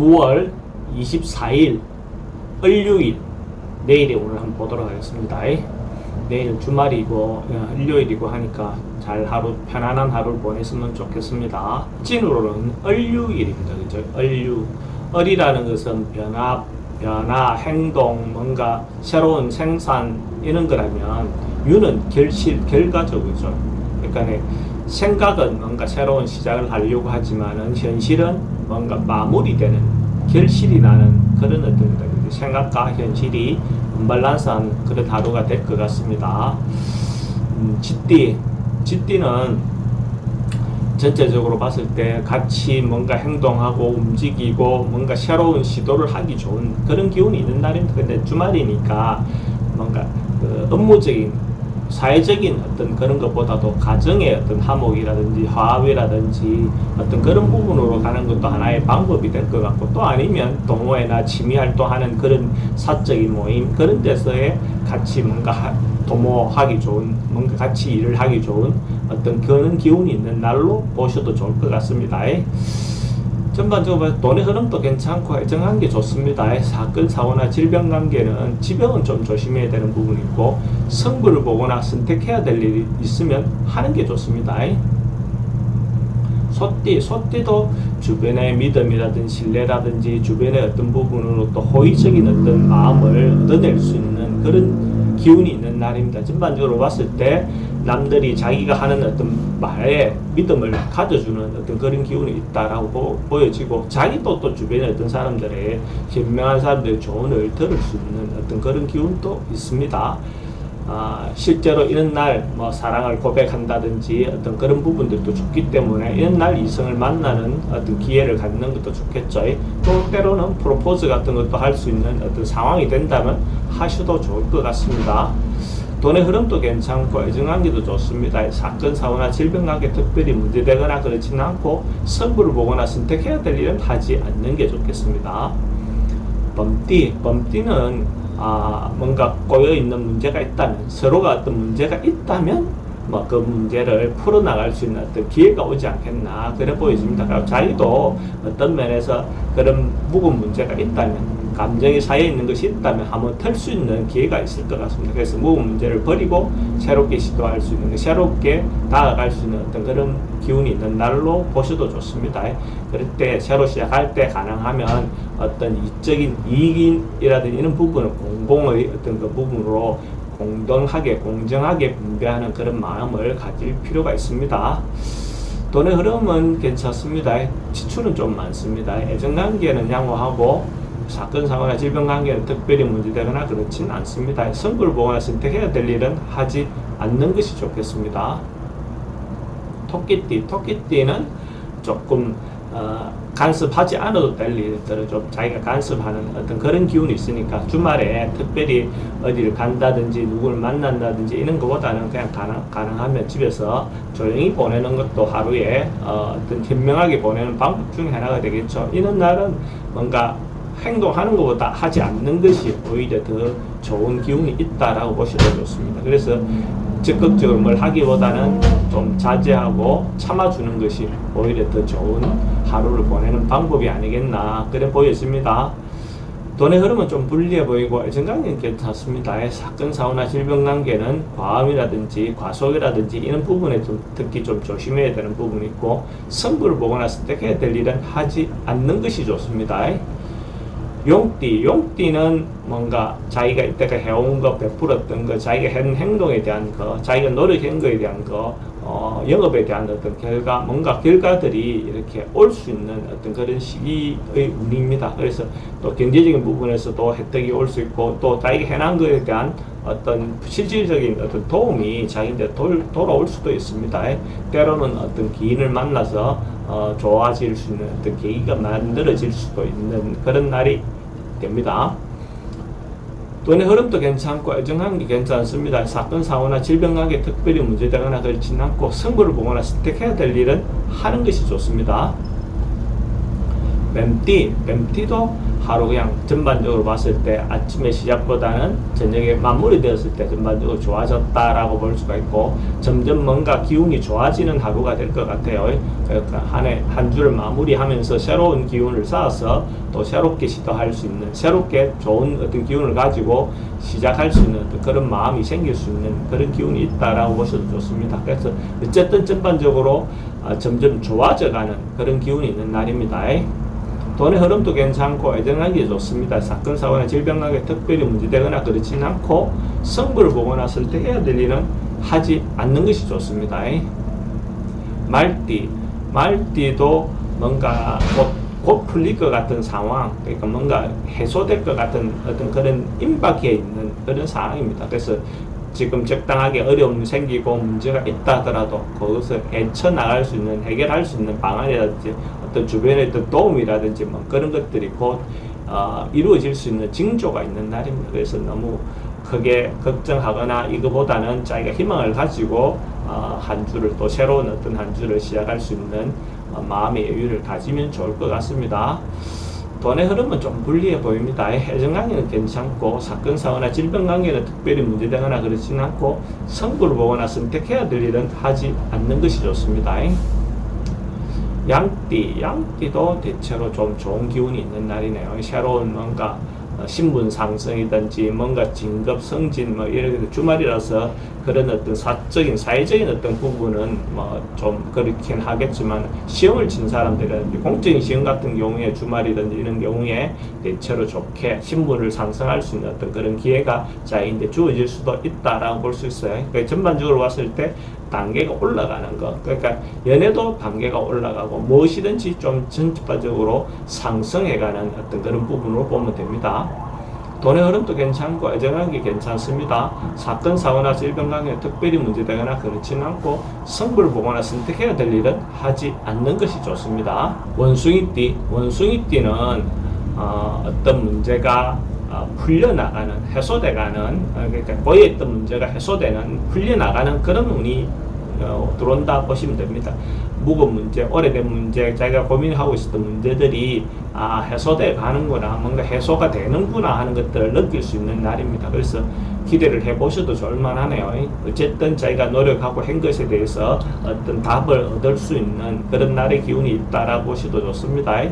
9월 24일 을유일, 내일이 오늘 한번 보도록 하겠습니다. 내일은 주말이고 일요일이고 하니까 잘 편안한 하루를 보냈으면 좋겠습니다. 진으로는 을유일입니다. 그죠? 을유. 을이라는 것은 변화, 행동, 뭔가 새로운 생산 이런 거라면, 유는 결과죠. 그죠? 그러니까 생각은 뭔가 새로운 시작을 하려고 하지만은 현실은 뭔가 마무리되는, 결실이 나는 그런 어떤 생각과 현실이 언밸런스한 그런 하루가 될 것 같습니다. 쥐띠는 전체적으로 봤을 때 같이 뭔가 행동하고 움직이고 뭔가 새로운 시도를 하기 좋은 그런 기운이 있는 날입니다. 근데 주말이니까 뭔가 업무적인, 사회적인 어떤 그런 것보다도 가정의 어떤 화목이라든지 화합이라든지 어떤 그런 부분으로 가는 것도 하나의 방법이 될 것 같고, 또 아니면 동호회나 취미활동하는 그런 사적인 모임, 그런 데서의 같이 뭔가 도모하기 좋은, 뭔가 같이 일을 하기 좋은 어떤 그런 기운이 있는 날로 보셔도 좋을 것 같습니다. 전반적으로 돈의 흐름도 괜찮고 애정한 게 좋습니다. 사건, 사고나 질병 관계는 지병은 좀 조심해야 되는 부분이 있고, 승부를 보거나 선택해야 될 일이 있으면 하는 게 좋습니다. 소띠도 주변의 믿음이라든지 신뢰라든지 주변의 어떤 부분으로 또 호의적인 어떤 마음을 얻어낼 수 있는 그런 기운이 있는 날입니다. 전반적으로 봤을 때 남들이 자기가 하는 어떤 말에 믿음을 가져주는 어떤 그런 기운이 있다라고 보여지고, 자기도 또 주변의 어떤 사람들의 현명한 사람들의 조언을 들을 수 있는 어떤 그런 기운도 있습니다. 실제로 이런 날 뭐 사랑을 고백한다든지 어떤 그런 부분들도 좋기 때문에 이런 날 이성을 만나는 어떤 기회를 갖는 것도 좋겠죠. 또 때로는 프로포즈 같은 것도 할 수 있는 어떤 상황이 된다면 하셔도 좋을 것 같습니다. 돈의 흐름도 괜찮고 애정관계도 좋습니다. 사건, 사고나 질병 관계 특별히 문제되거나 그렇지는 않고, 승부를 보거나 선택해야 될 일은 하지 않는 게 좋겠습니다. 범띠는 뭔가 꼬여있는 문제가 있다면, 서로가 어떤 문제가 있다면 뭐 그 문제를 풀어나갈 수 있는 어떤 기회가 오지 않겠나 그래 보여집니다. 자기도 어떤 면에서 그런 묵은 문제가 있다면, 감정이 쌓여 있는 것이 있다면 한번 털 수 있는 기회가 있을 것 같습니다. 그래서 묵은 문제를 버리고 새롭게 시도할 수 있는, 새롭게 다가갈 수 있는 어떤 그런 기운이 있는 날로 보셔도 좋습니다. 그럴 때 새로 시작할 때 가능하면 어떤 이적인 이익이라든지 이런 부분을 공공의 어떤 그 부분으로 공정하게 분배하는 그런 마음을 가질 필요가 있습니다. 돈의 흐름은 괜찮습니다. 지출은 좀 많습니다. 애정관계는 양호하고, 사건, 사고나 질병 관계는 특별히 문제되거나 그렇진 않습니다. 승부를 보거나 선택해야 될 일은 하지 않는 것이 좋겠습니다. 토끼띠는 조금 간섭하지 않아도 될 일들을 좀 자기가 간섭하는 어떤 그런 기운이 있으니까, 주말에 특별히 어디를 간다든지 누구를 만난다든지 이런 것보다는 그냥 가능하면 집에서 조용히 보내는 것도 하루에 어떤 현명하게 보내는 방법 중에 하나가 되겠죠. 이런 날은 뭔가 행동하는 것보다 하지 않는 것이 오히려 더 좋은 기운이 있다라고 보셔도 좋습니다. 그래서 적극적으로 뭘 하기보다는 좀 자제하고 참아주는 것이 오히려 더 좋은 하루를 보내는 방법이 아니겠나 그래 보여집니다. 돈의 흐름은 좀 불리해 보이고 애정관계는 괜찮습니다. 사건, 사고나 질병 관계는 과음이라든지 과속이라든지 이런 부분에 좀 특히 좀 조심해야 되는 부분이 있고, 승부를 보거나 선택해야 될 일은 하지 않는 것이 좋습니다. 용띠는 뭔가 자기가 이때가 해온 거, 베풀었던 거, 자기가 한 행동에 대한 거, 자기가 노력한 거에 대한 거, 영업에 대한 어떤 뭔가 결과들이 이렇게 올 수 있는 어떤 그런 시기의 운입니다. 그래서 또 경제적인 부분에서도 혜택이 올 수 있고, 또 자기가 해난 거에 대한 어떤 실질적인 어떤 도움이 자기한테 돌아올 수도 있습니다. 때로는 어떤 기인을 만나서 좋아질 수 있는 어떤 계기가 만들어질 수도 있는 그런 날이 됩니다. 돈의 흐름도 괜찮고 애정한 게 괜찮습니다. 사건, 사고나 질병 관계 특별히 문제되거나 그렇지는 않고, 승부를 보거나 선택해야 될 일은 하는 것이 좋습니다. 뱀띠도 하루 그냥 전반적으로 봤을 때 아침에 시작보다는 저녁에 마무리되었을 때 전반적으로 좋아졌다라고 볼 수가 있고, 점점 뭔가 기운이 좋아지는 하루가 될 것 같아요. 그러니까 한 주를 마무리하면서 새로운 기운을 쌓아서 또 새롭게 시도할 수 있는, 새롭게 좋은 어떤 기운을 가지고 시작할 수 있는 그런 마음이 생길 수 있는 그런 기운이 있다라고 보셔도 좋습니다. 그래서 어쨌든 전반적으로 점점 좋아져가는 그런 기운이 있는 날입니다. 돈의 흐름도 괜찮고 애정하기 좋습니다. 사건, 사고나 질병하게 특별히 문제되거나 그렇진 않고, 승부를 보고 났을 때 해야 될 일은 하지 않는 것이 좋습니다. 말띠도 뭔가 곧 풀릴 것 같은 상황, 그러니까 뭔가 해소될 것 같은 어떤 그런 임박해 있는 그런 상황입니다. 그래서 지금 적당하게 어려움이 생기고 문제가 있다 하더라도 그것을 헤쳐나갈 수 있는, 해결할 수 있는 방안이라든지 어떤 주변의 어떤 도움이라든지 뭐 그런 것들이 곧 이루어질 수 있는 징조가 있는 날입니다. 그래서 너무 크게 걱정하거나 이거보다는 자기가 희망을 가지고 한 주를, 또 새로운 어떤 한 주를 시작할 수 있는 마음의 여유를 가지면 좋을 것 같습니다. 돈의 흐름은 좀 불리해 보입니다. 애정관계는 괜찮고, 사건, 사고나 질병관계는 특별히 문제되거나 그렇지는 않고, 승부를 보거나 선택해야 될 일은 하지 않는 것이 좋습니다. 양띠도 대체로 좀 좋은 기운이 있는 날이네요. 새로운 뭔가 신분 상승이든지 뭔가 진급 승진 뭐 이렇게 주말이라서 그런 어떤 사회적인 어떤 부분은 뭐 좀 그렇긴 하겠지만, 시험을 친 사람들이라든지 공적인 시험 같은 경우에 주말이든지 이런 경우에 대체로 좋게 신분을 상승할 수 있는 어떤 그런 기회가 자기한테 주어질 수도 있다라고 볼 수 있어요. 그러니까 전반적으로 봤을 때 단계가 올라가는 것, 그러니까 연애도 단계가 올라가고 무엇이든지 좀 전반적으로 상승해가는 어떤 그런 부분으로 보면 됩니다. 돈의 흐름도 괜찮고 애정하기 괜찮습니다. 사건, 사고나 질병관계에 특별히 문제되거나 그렇지는 않고, 승부를 보거나 선택해야 될 일은 하지 않는 것이 좋습니다. 원숭이띠는 어떤 문제가 풀려나가는, 해소돼가는, 그러니까 고여있던 문제가 해소되는, 풀려나가는 그런 운이 들어온다 보시면 됩니다. 무거운 문제, 오래된 문제, 자기가 고민하고 있었던 문제들이 해소돼 가는구나, 뭔가 해소가 되는구나 하는 것들을 느낄 수 있는 날입니다. 그래서 기대를 해보셔도 좋을만하네요. 어쨌든 자기가 노력하고 한 것에 대해서 어떤 답을 얻을 수 있는 그런 날의 기운이 있다라고 보셔도 좋습니다.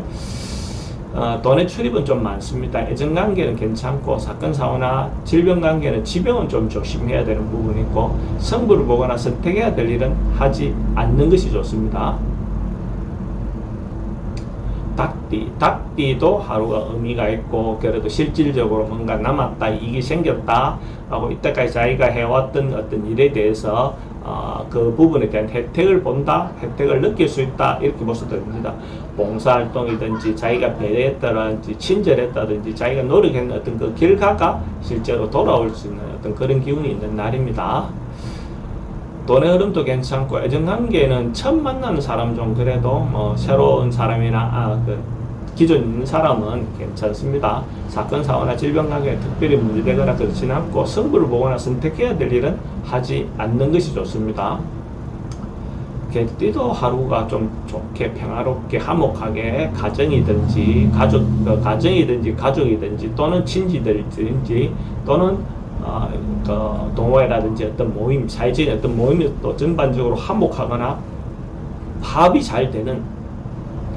돈의 출입은 좀 많습니다. 애정관계는 괜찮고, 사건, 사고나 질병관계는 지병은 좀 조심해야 되는 부분이 있고, 승부를 보거나 선택해야 될 일은 하지 않는 것이 좋습니다. 닭띠도 하루가 의미가 있고, 그래도 실질적으로 뭔가 남았다, 이익이 생겼다 하고, 이때까지 자기가 해왔던 어떤 일에 대해서 그 부분에 대한 혜택을 본다, 혜택을 느낄 수 있다, 이렇게 보셔도 됩니다. 봉사활동이든지 자기가 배려했다든지 친절했다든지 자기가 노력했는 어떤 그 결과가 실제로 돌아올 수 있는 어떤 그런 기운이 있는 날입니다. 돈의 흐름도 괜찮고, 애정관계는 처음 만나는 사람 좀 그래도 뭐 새로운 사람이나 기존 있는 사람은 괜찮습니다. 사건, 사고나 질병관계에 특별히 문제되거나 그렇지는 않고, 승부를 보거나 선택해야 될 일은 하지 않는 것이 좋습니다. 개띠도 하루가 좀 좋게 평화롭게 화목하게 가정이든지 가족이든지 또는 친지들이든지 또는 동호회라든지 어떤 모임, 사회적인 어떤 모임이 또 전반적으로 화목하거나 합이 잘 되는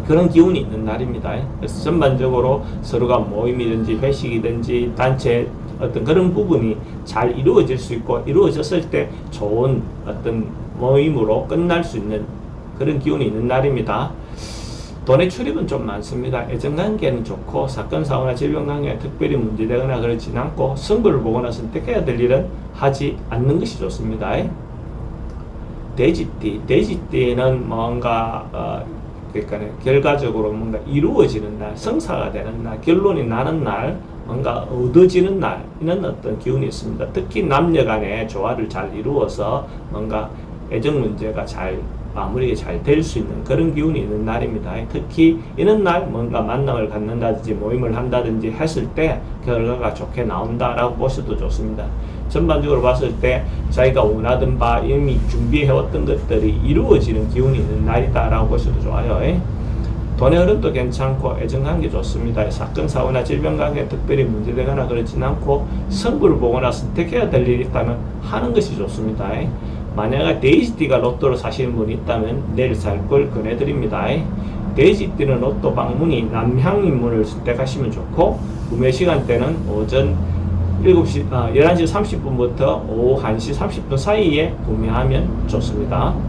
그런 기운이 있는 날입니다. 그래서 전반적으로 서로가 모임이든지 회식이든지 단체 어떤 그런 부분이 잘 이루어질 수 있고, 이루어졌을 때 좋은 어떤 모임으로 끝날 수 있는 그런 기운이 있는 날입니다. 돈의 출입은 좀 많습니다. 애정관계는 좋고, 사건, 사고나 질병관계에 특별히 문제되거나 그렇지는 않고, 승부를 보거나 선택해야 될 일은 하지 않는 것이 좋습니다. 돼지띠는 뭔가 그러니까 결과적으로 뭔가 이루어지는 날, 성사가 되는 날, 결론이 나는 날, 뭔가 얻어지는 날, 이런 어떤 기운이 있습니다. 특히 남녀 간의 조화를 잘 이루어서 뭔가 애정 문제가 잘 마무리가 잘 될 수 있는 그런 기운이 있는 날입니다. 특히 이런 날 뭔가 만남을 갖는다든지 모임을 한다든지 했을 때 결과가 좋게 나온다라고 보셔도 좋습니다. 전반적으로 봤을 때 자기가 원하던 바 이미 준비해왔던 것들이 이루어지는 기운이 있는 날이다라고 보셔도 좋아요. 돈의 흐름도 괜찮고 애정관계 좋습니다. 사건 사고나 질병관계 특별히 문제되거나 그렇진 않고 승부를 보거나 선택해야 될 일이 있다면 하는 것이 좋습니다. 만약에 데이지띠가 로또를 사시는 분이 있다면 내일 살 걸 권해드립니다. 데이지띠는 로또 방문이 남향인문을 선택하시면 좋고 구매 시간대는 오전 11시 30분부터 오후 1시 30분 사이에 구매하면 좋습니다.